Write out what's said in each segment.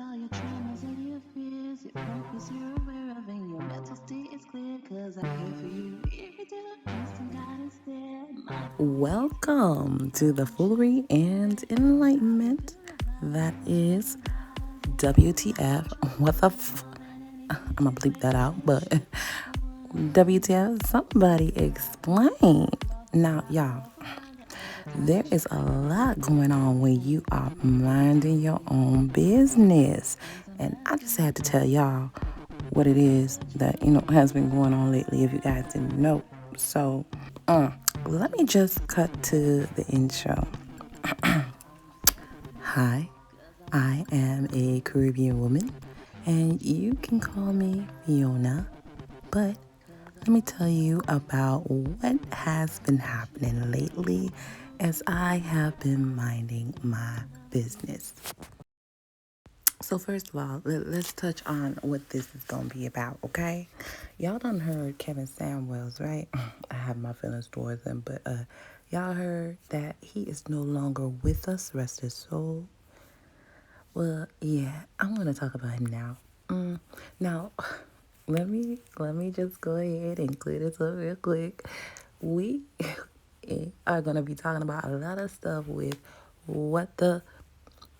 all your traumas and your fears, your focus you're aware of, and your mental state is clear. Cause I'm here for you. If you do, some guidance there. Welcome to the foolery and enlightenment that is WTF. What the I'm gonna bleep that out, but WTF, somebody explain. Now, y'all, there is a lot going on when you are minding your own business. And I just had to tell y'all what it is that, has been going on lately, if you guys didn't know. So, let me just cut to the intro. Hi, I am a Caribbean woman, and you can call me Fiona, but let me tell you about what has been happening lately as I have been minding my business. So first of all, let's touch on what this is going to be about, okay? Y'all done heard Kevin Samuels, right? I have my feelings towards him, but y'all heard that he is no longer with us, rest his soul. Well, yeah, I'm going to talk about him now. Now, let me just go ahead and clear this up real quick. We are gonna be talking about a lot of stuff with what the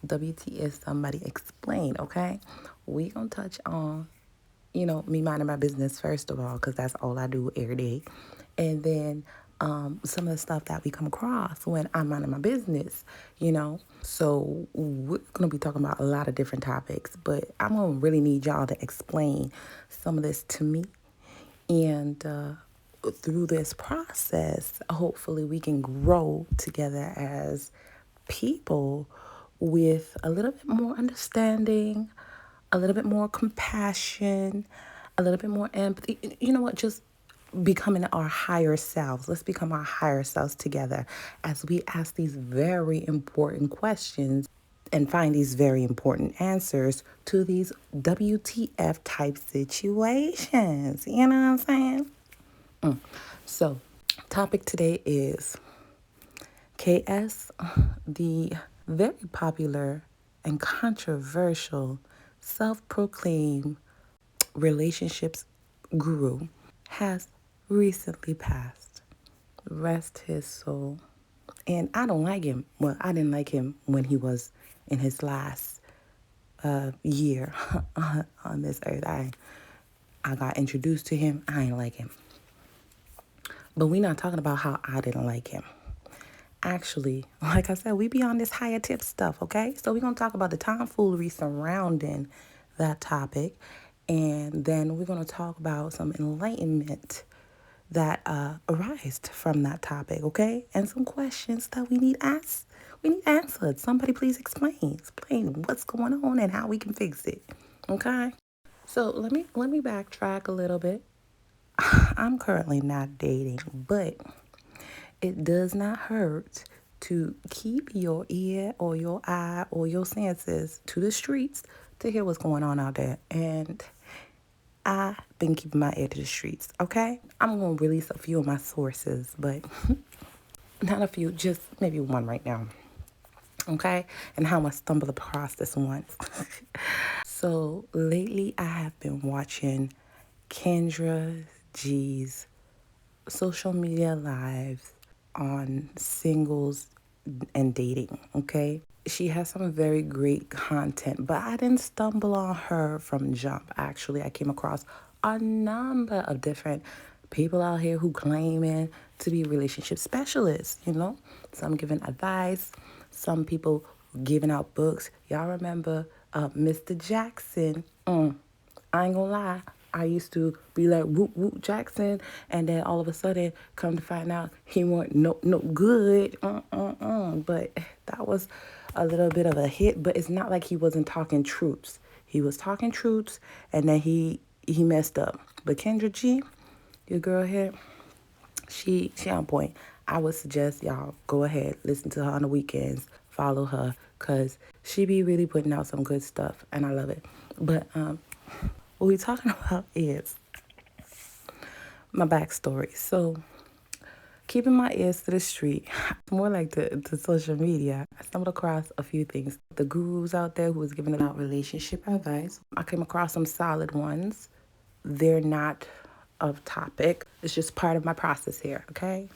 WTF somebody explain. Okay, we gonna touch on me minding my business first of all, because that's all I do every day, and then some of the stuff that we come across when I'm minding my business. So we're going to be talking about a lot of different topics, but I'm going to really need y'all to explain some of this to me. And through this process, hopefully we can grow together as people with a little bit more understanding, a little bit more compassion, a little bit more empathy. You know what? Just becoming our higher selves. Let's become our higher selves together as we ask these very important questions and find these very important answers to these WTF type situations. You know what I'm saying? So, topic today is KS, the very popular and controversial self-proclaimed relationships guru, has recently passed. Rest his soul. And I don't like him. Well, I didn't like him when he was in his last year on this earth. I got introduced to him. I ain't like him. But we're not talking about how I didn't like him. Actually, like I said, we be on this higher tip stuff, okay? So we're going to talk about the tomfoolery surrounding that topic. And then we're going to talk about some enlightenment that arised from that topic, okay? And some questions that we need answered. Somebody please explain what's going on and how we can fix it, okay? So let me backtrack a little bit. I'm currently not dating, but it does not hurt to keep your ear or your eye or your senses to the streets to hear what's going on out there. And I've been keeping my ear to the streets, okay? I'm going to release a few of my sources, but not a few, just maybe one right now, okay? And how I stumbled across this one. So lately I have been watching Kendra G's social media lives on singles and dating, okay? She has some very great content, but I didn't stumble on her from jump. Actually, I came across a number of different people out here who claiming to be relationship specialists. Some giving advice, some people giving out books. Y'all remember Mr. Jackson? I ain't gonna lie. I used to be like whoop whoop Jackson, and then all of a sudden come to find out he weren't no good. But that was a little bit of a hit. But it's not like he wasn't talking truths. He was talking truths, and then he messed up. But Kendra G, your girl here, she on point. I would suggest y'all go ahead, listen to her on the weekends, follow her, cause she be really putting out some good stuff, and I love it. But what we're talking about is my backstory. So keeping my ears to the street, more like to social media, I stumbled across a few things. The gurus out there who was giving out relationship advice, I came across some solid ones. They're not of topic. It's just part of my process here, okay?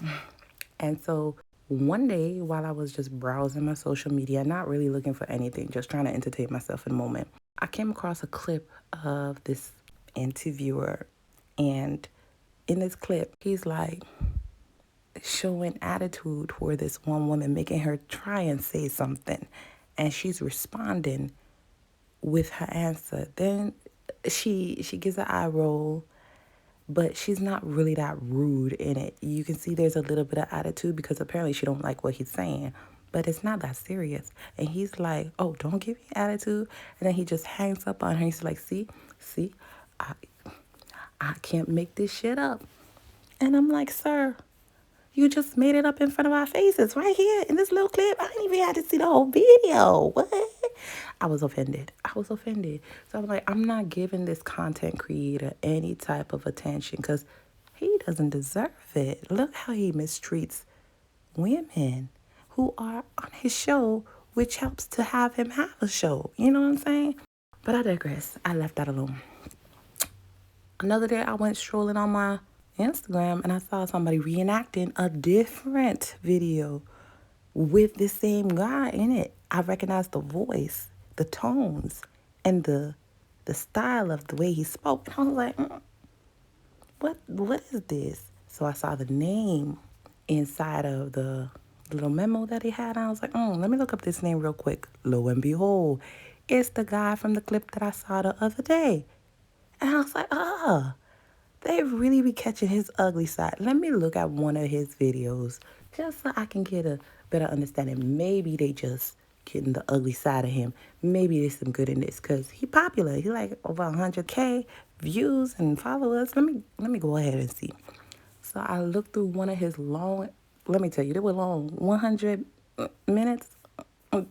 And so one day while I was just browsing my social media, not really looking for anything, just trying to entertain myself in the moment, I came across a clip of this interviewer. And in this clip, he's like showing attitude toward this one woman, making her try and say something. And she's responding with her answer. Then she gives an eye roll, but she's not really that rude in it. You can see there's a little bit of attitude because apparently she don't like what he's saying, but it's not that serious. And he's like, "Oh, don't give me attitude." And then he just hangs up on her. He's like, see, I, I can't make this shit up." And I'm like, "Sir, you just made it up in front of our faces right here in this little clip. I didn't even have to see the whole video. What?" I was offended. So I'm like, I'm not giving this content creator any type of attention because he doesn't deserve it. Look how he mistreats women who are on his show, which helps to have him have a show. You know what I'm saying? But I digress. I left that alone. Another day, I went strolling on my Instagram and I saw somebody reenacting a different video with the same guy in it. I recognized the voice, the tones, and the style of the way he spoke. And I was like, what is this? So I saw the name inside of the little memo that he had. And I was like, let me look up this name real quick. Lo and behold, it's the guy from the clip that I saw the other day. And I was like, they really be catching his ugly side. Let me look at one of his videos just so I can get a better understanding. Maybe they just getting the ugly side of him. Maybe there's some good in this because he popular. He like over 100K views and followers. Let me go ahead and see. So I looked through one of his long, let me tell you, they were long, 100 minutes. It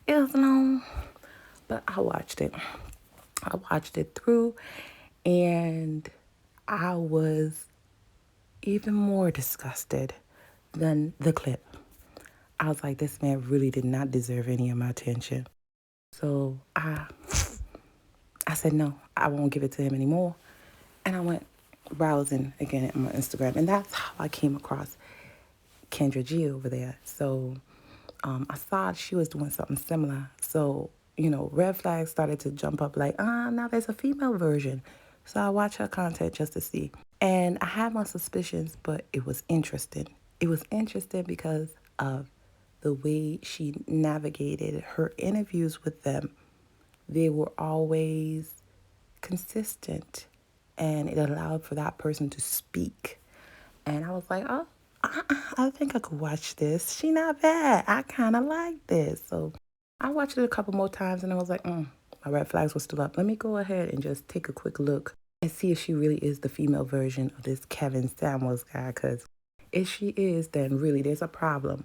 was long, but I watched it. I watched it through and I was even more disgusted than the clip. I was like, this man really did not deserve any of my attention. So I said, no, I won't give it to him anymore. And I went browsing again on my Instagram. And that's how I came across Kendra G over there. So I saw she was doing something similar. So, red flags started to jump up like, now there's a female version. So I watched her content just to see. And I had my suspicions, but it was interesting. It was interesting because of the way she navigated her interviews with them. They were always consistent and it allowed for that person to speak. And I was like, oh, I think I could watch this. She not bad. I kind of like this. So I watched it a couple more times and I was like, my red flags were still up. Let me go ahead and just take a quick look and see if she really is the female version of this Kevin Samuels guy. Because if she is, then really there's a problem.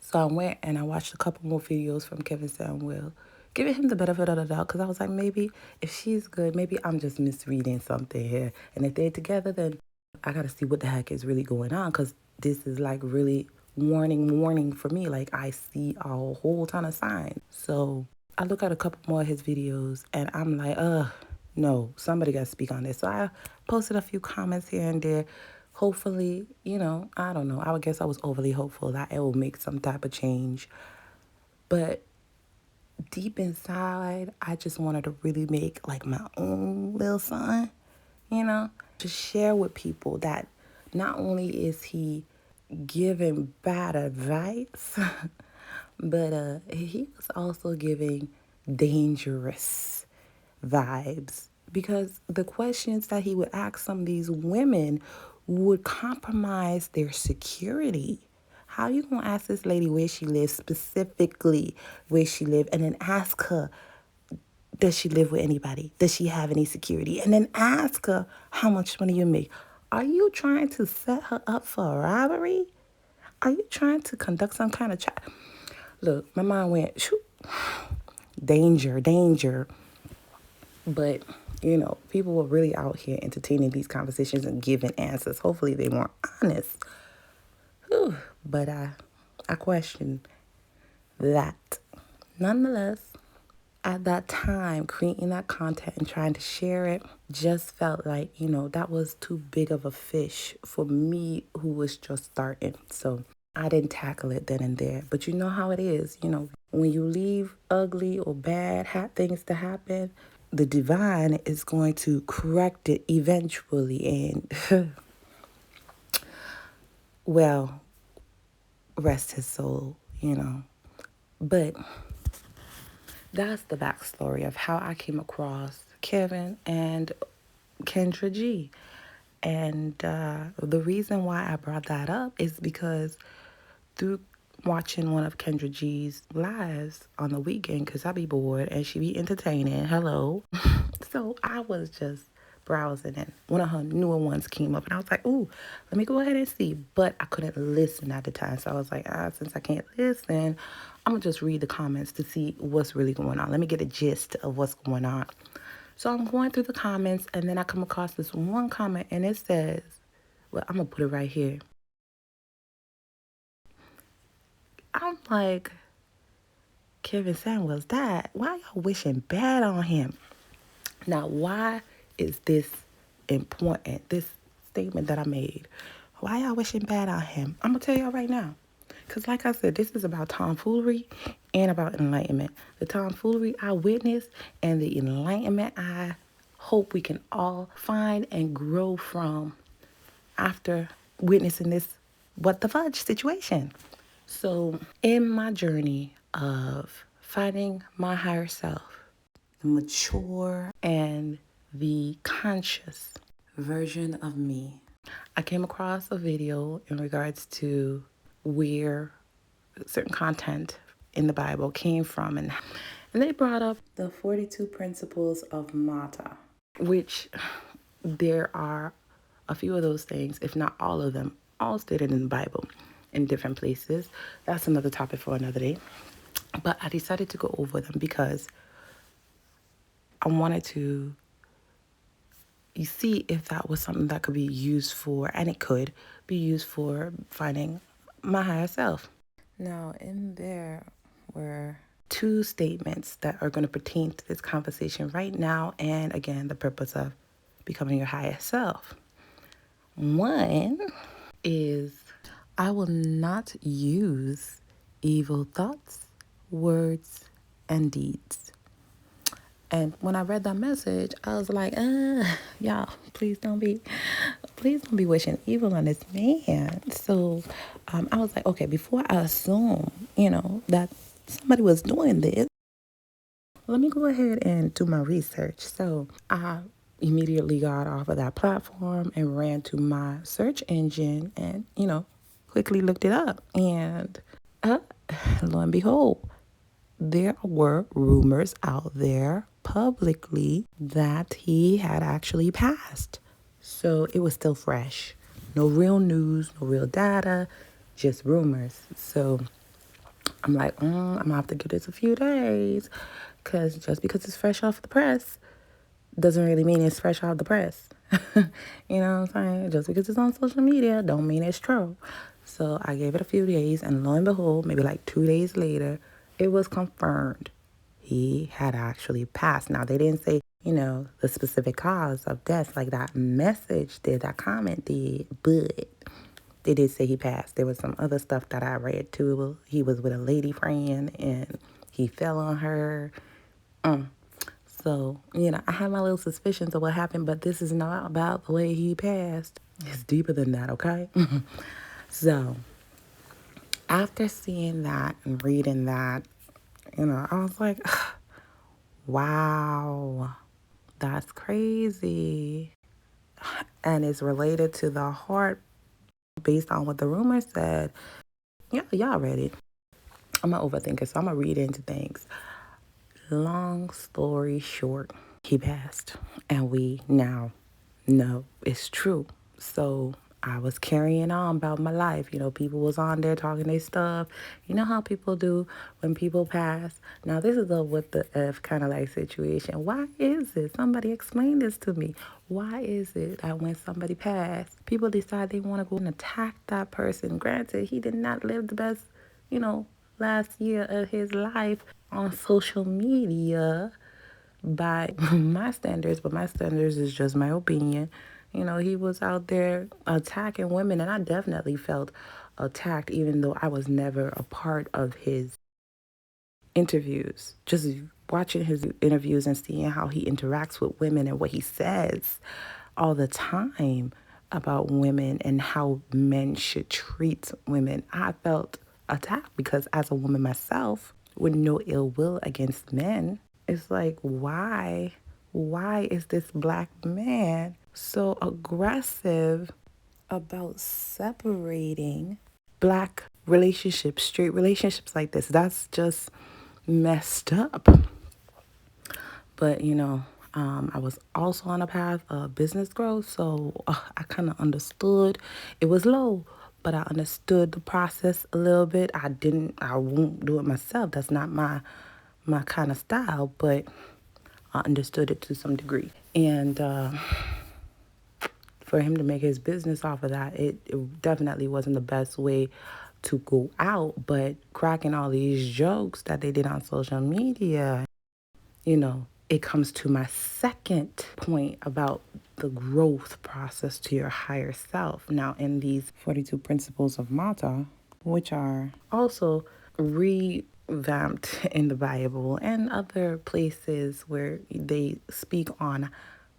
So I went and I watched a couple more videos from Kevin Samuel, giving him the benefit of the doubt because I was like, maybe if she's good, maybe I'm just misreading something here. And if they're together, then I got to see what the heck is really going on because this is like really warning for me. Like I see a whole ton of signs. So I look at a couple more of his videos and I'm like, no, somebody got to speak on this. So I posted a few comments here and there. Hopefully, I don't know. I would guess I was overly hopeful that it will make some type of change. But deep inside, I just wanted to really make like my own little son, to share with people that not only is he giving bad advice, but he was also giving dangerous vibes because the questions that he would ask some of these women would compromise their security. How you gonna ask this lady where she lives, specifically where she live, and then ask her, does she live with anybody? Does she have any security? And then ask her how much money you make. Are you trying to set her up for a robbery? Are you trying to conduct some kind of Look, my mind went, shoot, danger. But People were really out here entertaining these conversations and giving answers. Hopefully they weren't honest. Whew. But I question that. Nonetheless, at that time, creating that content and trying to share it just felt like, that was too big of a fish for me who was just starting. So I didn't tackle it then and there. But you know how it is, when you leave ugly or bad things to happen, the divine is going to correct it eventually. And, well, rest his soul. But that's the backstory of how I came across Kevin and Kendra G. And the reason why I brought that up is because through watching one of Kendra G's lives on the weekend, because I be bored and she be entertaining, hello. So I was just browsing and one of her newer ones came up and I was like, ooh, let me go ahead and see. But I couldn't listen at the time. So I was like, since I can't listen, I'm going to just read the comments to see what's really going on. Let me get a gist of what's going on. So I'm going through the comments and then I come across this one comment and it says, well, I'm going to put it right here. I'm like, Kevin Samuels died. Why y'all wishing bad on him? Now, why is this important? This statement that I made. Why y'all wishing bad on him? I'm going to tell y'all right now. Because like I said, this is about tomfoolery and about enlightenment. The tomfoolery I witnessed and the enlightenment I hope we can all find and grow from after witnessing this what the fudge situation. So in my journey of finding my higher self, the mature and the conscious version of me, I came across a video in regards to where certain content in the Bible came from, and they brought up the 42 principles of Mata, which there are a few of those things, if not all of them, all stated in the Bible in different places. That's another topic for another day. But I decided to go over them because I wanted to see if that was something that could be used for, and it could be used for finding my higher self. Now, in there were two statements that are going to pertain to this conversation right now, and again, the purpose of becoming your highest self. One is, I will not use evil thoughts, words, and deeds. And when I read that message, I was like, y'all, please don't be wishing evil on this man. So I was like, okay, before I assume, that somebody was doing this, let me go ahead and do my research. So I immediately got off of that platform and ran to my search engine and, quickly looked it up. And lo and behold, there were rumors out there publicly that he had actually passed. So it was still fresh. No real news, no real data, just rumors. So I'm like, I'm going to have to give this a few days, because just because it's fresh off the press doesn't really mean it's fresh off the press. You know what I'm saying? Just because it's on social media don't mean it's true. So I gave it a few days, and lo and behold, maybe like 2 days later, it was confirmed he had actually passed. Now, they didn't say, the specific cause of death like that message did, that comment did, but they did say he passed. There was some other stuff that I read too. He was with a lady friend and he fell on her. So, I had my little suspicions of what happened, but this is not about the way he passed. It's deeper than that, okay? So, after seeing that and reading that, I was like, wow, that's crazy. And it's related to the heart based on what the rumor said. Yeah, y'all read it. I'm an overthinker, so I'm going to read into things. Long story short, he passed. And we now know it's true. So I was carrying on about my life. People was on there talking their stuff. You know how people do when people pass. Now, this is a what the F kind of like situation. Why is it? Somebody explain this to me. Why is it that when somebody passed, people decide they want to go and attack that person? Granted, he did not live the best, last year of his life on social media by my standards, but my standards is just my opinion. He was out there attacking women, and I definitely felt attacked, even though I was never a part of his interviews. Just watching his interviews and seeing how he interacts with women and what he says all the time about women and how men should treat women, I felt attacked because as a woman myself, with no ill will against men, it's like, why? Why is this black man so aggressive about separating black relationships, straight relationships like this? That's just messed up. But, I was also on a path of business growth, so I kind of understood. It was low, but I understood the process a little bit. I won't do it myself. That's not my kind of style, but I understood it to some degree. And for him to make his business off of that, it definitely wasn't the best way to go out. But cracking all these jokes that they did on social media, it comes to my second point about the growth process to your higher self. Now, in these 42 principles of Mata, which are also revamped in the Bible and other places where they speak on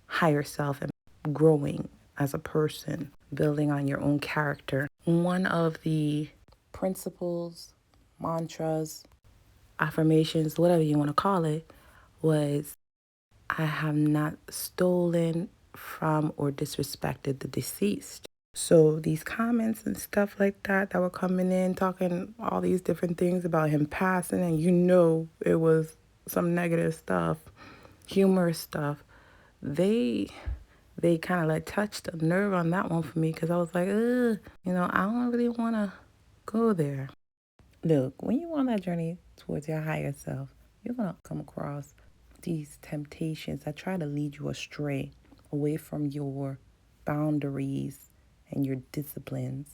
higher self and growing as a person, building on your own character. One of the principles, mantras, affirmations, whatever you want to call it, was I have not stolen from or disrespected the deceased. So these comments and stuff like that were coming in, talking all these different things about him passing, and it was some negative stuff, humorous stuff. They kind of like touched a nerve on that one for me because I was like, I don't really want to go there. Look, when you're on that journey towards your higher self, you're going to come across these temptations that try to lead you astray, away from your boundaries and your disciplines.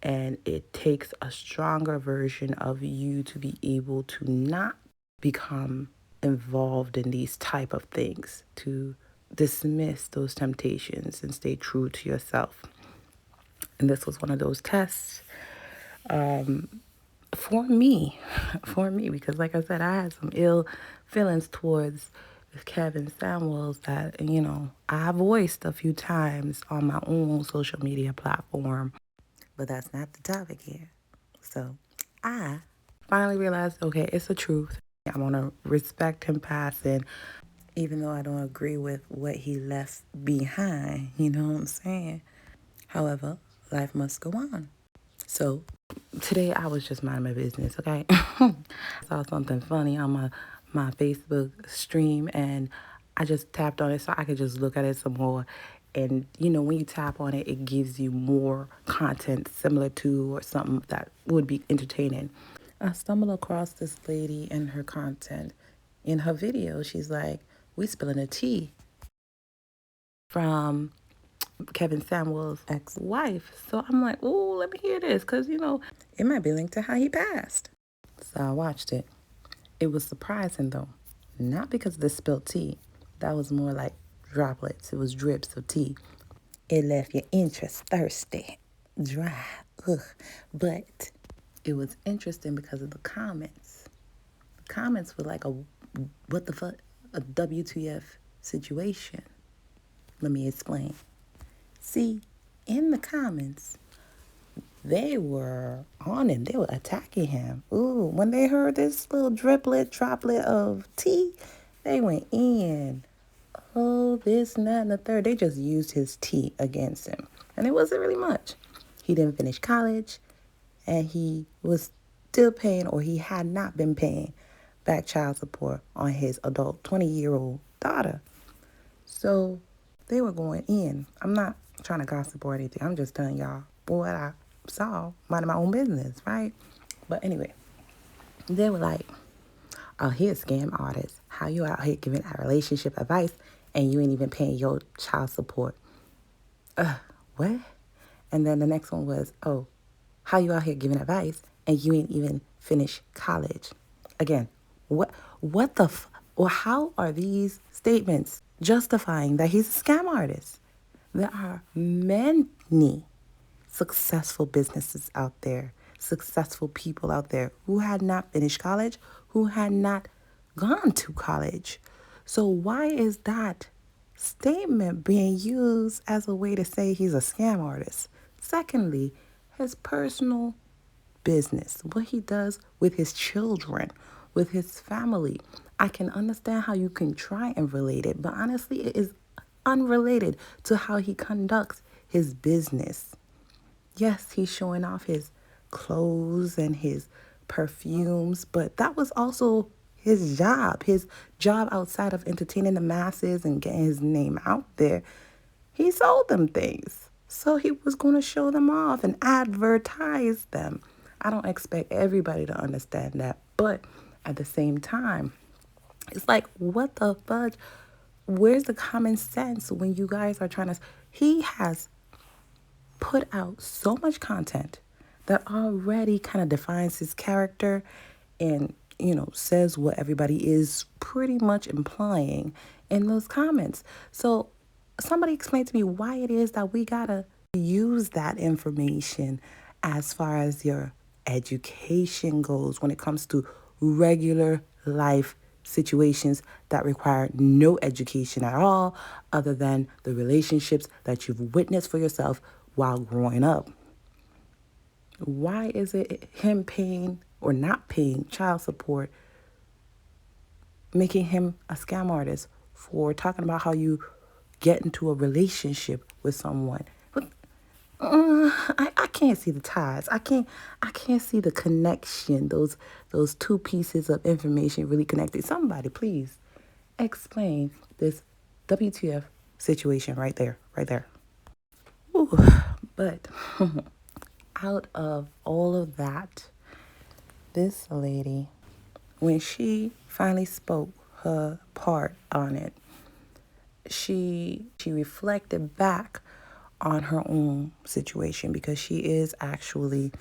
And it takes a stronger version of you to be able to not become involved in these type of things, to dismiss those temptations and stay true to yourself. And this was one of those tests for me, because like I said, I had some ill feelings towards Kevin Samuels that, I voiced a few times on my own social media platform, but that's not the topic here. So I finally realized, okay, it's the truth. I want to respect him passing, even though I don't agree with what he left behind. You know what I'm saying? However, life must go on. So today I was just minding my business, okay? I saw something funny on my Facebook stream and I just tapped on it so I could just look at it some more. And, when you tap on it, it gives you more content similar to or something that would be entertaining. I stumbled across this lady and her content. In her video, she's like, we spilling the tea from Kevin Samuel's ex-wife. So I'm like, oh, let me hear this because, it might be linked to how he passed. So I watched it. It was surprising, though. Not because of the spilled tea. That was more like droplets. It was drips of tea. It left your interest thirsty, dry. Ugh. But it was interesting because of the comments. The comments were like a what the fuck, a WTF situation. Let me explain. See, in the comments, they were on him. They were attacking him. Ooh, when they heard this little droplet of tea, they went in. Oh, this, and that, and the third. They just used his tea against him. And it wasn't really much. He didn't finish college, and he was still paying, or he had not been paying, back child support on his adult 20-year-old daughter. So they were going in. I'm not trying to gossip or anything. I'm just telling y'all what I saw, minding my own business, right? But anyway, they were like, oh, he a scam artist. How you out here giving out relationship advice and you ain't even paying your child support? What? And then the next one was, oh, how you out here giving advice and you ain't even finished college? Again, what the or how are these statements justifying that he's a scam artist? There are many successful businesses out there, successful people out there who had not finished college, who had not gone to college. So why is that statement being used as a way to say he's a scam artist? Secondly, his personal business, what he does with his children, with his family. I can understand how you can try and relate it, but honestly, it is unrelated to how he conducts his business. Yes, he's showing off his clothes and his perfumes, but that was also his job outside of entertaining the masses and getting his name out there. He sold them things. So he was going to show them off and advertise them. I don't expect everybody to understand that, but at the same time, it's like, what the fudge? Where's the common sense when you guys are trying to? He has put out so much content that already kind of defines his character and, says what everybody is pretty much implying in those comments. So somebody explain to me why it is that we gotta use that information as far as your education goes when it comes to regular life situations that require no education at all other than the relationships that you've witnessed for yourself while growing up. Why is it him paying or not paying child support making him a scam artist for talking about how you get into a relationship with someone? But I can't see the ties. I can't see the connection. Those two pieces of information really connected. Somebody please explain this WTF situation right there, right there. Ooh, but out of all of that, this lady, when she finally spoke her part on it, she reflected back on her own situation because she is actually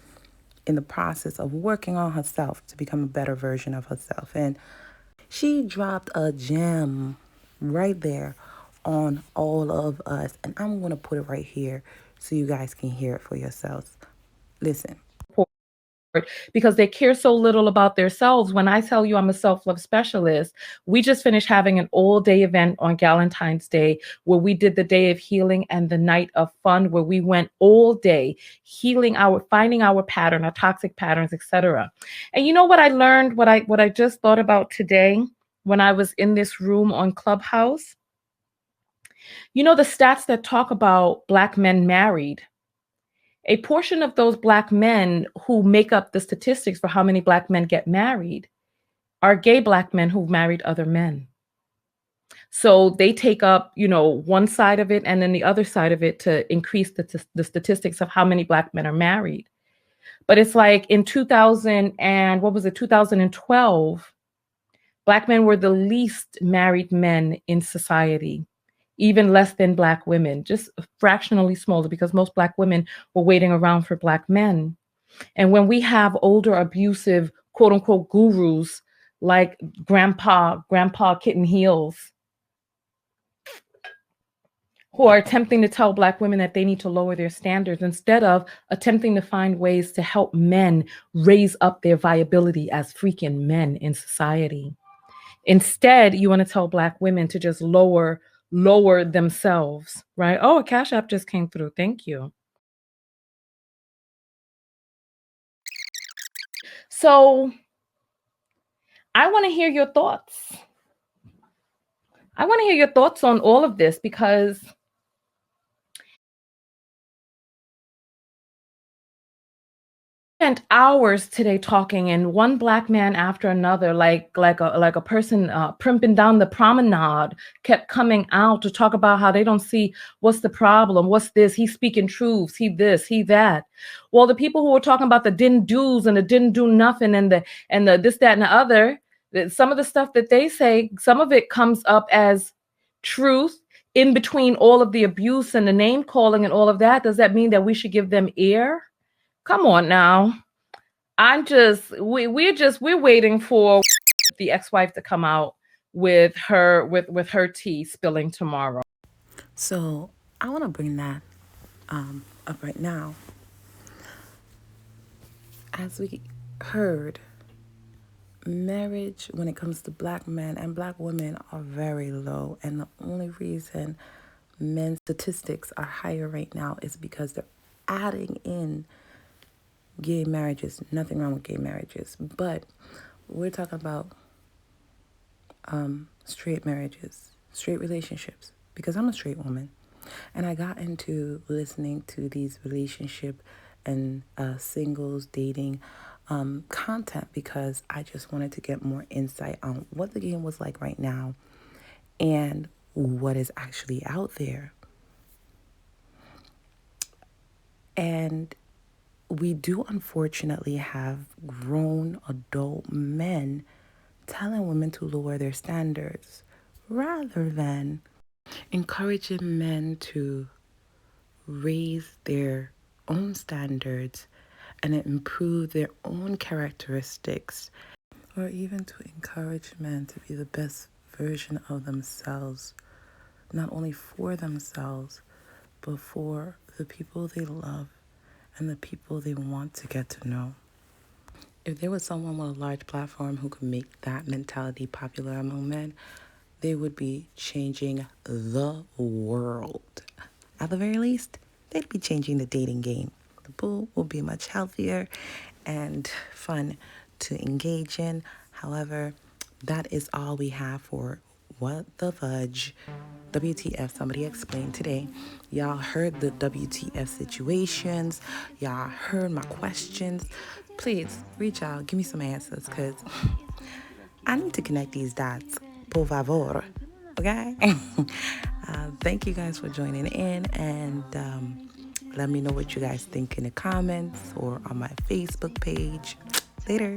in the process of working on herself to become a better version of herself. And she dropped a gem right there on all of us. And I'm going to put it right here so you guys can hear it for yourselves. Listen. Because they care so little about themselves. When I tell you I'm a self-love specialist, we just finished having an all-day event on Valentine's Day where we did the day of healing and the night of fun where we went all day healing finding our pattern, our toxic patterns, etc. And you know what I learned, what I just thought about today when I was in this room on Clubhouse? You know the stats that talk about Black men married, a portion of those Black men who make up the statistics for how many Black men get married are gay Black men who've married other men. So they take up, one side of it and then the other side of it to increase the statistics of how many Black men are married. But it's like in 2000 and what was it, 2012, Black men were the least married men in society, even less than Black women, just fractionally smaller because most Black women were waiting around for Black men. And when we have older abusive, quote unquote, gurus like Grandpa Kitten Heels, who are attempting to tell Black women that they need to lower their standards instead of attempting to find ways to help men raise up their viability as freaking men in society. Instead, you want to tell Black women to just lower themselves, right? Oh, a Cash App just came through. Thank you. So I want to hear your thoughts. I want to hear your thoughts on all of this because spent hours today talking, and one black man after another, like a person primping down the promenade, kept coming out to talk about how they don't see what's the problem, what's this, he's speaking truths, he this, he that. Well, the people who were talking about the didn't do's and the didn't do nothing and the this, that, and the other, some of the stuff that they say, some of it comes up as truth in between all of the abuse and the name calling and all of that. Does that mean that we should give them ear? Come on now. We're waiting for the ex-wife to come out with her tea spilling tomorrow. So I want to bring that up right now. As we heard, marriage when it comes to black men and black women are very low, and the only reason men's statistics are higher right now is because they're adding in gay marriages. Nothing wrong with gay marriages, but we're talking about straight marriages, straight relationships, because I'm a straight woman. And I got into listening to these relationship and singles dating content because I just wanted to get more insight on what the game was like right now and what is actually out there. And we do unfortunately have grown adult men telling women to lower their standards rather than encouraging men to raise their own standards and improve their own characteristics, or even to encourage men to be the best version of themselves, not only for themselves, but for the people they love and the people they want to get to know. If there was someone with a large platform who could make that mentality popular among men, they would be changing the world. At the very least, they'd be changing the dating game. The pool will be much healthier and fun to engage in. However, that is all we have for What the Fudge. WTF, somebody explained today. Y'all heard the WTF situations. Y'all heard my questions. Please reach out, give me some answers, because I need to connect these dots. Por favor. Okay? Thank you guys for joining in, and let me know what you guys think in the comments or on my Facebook page. Later.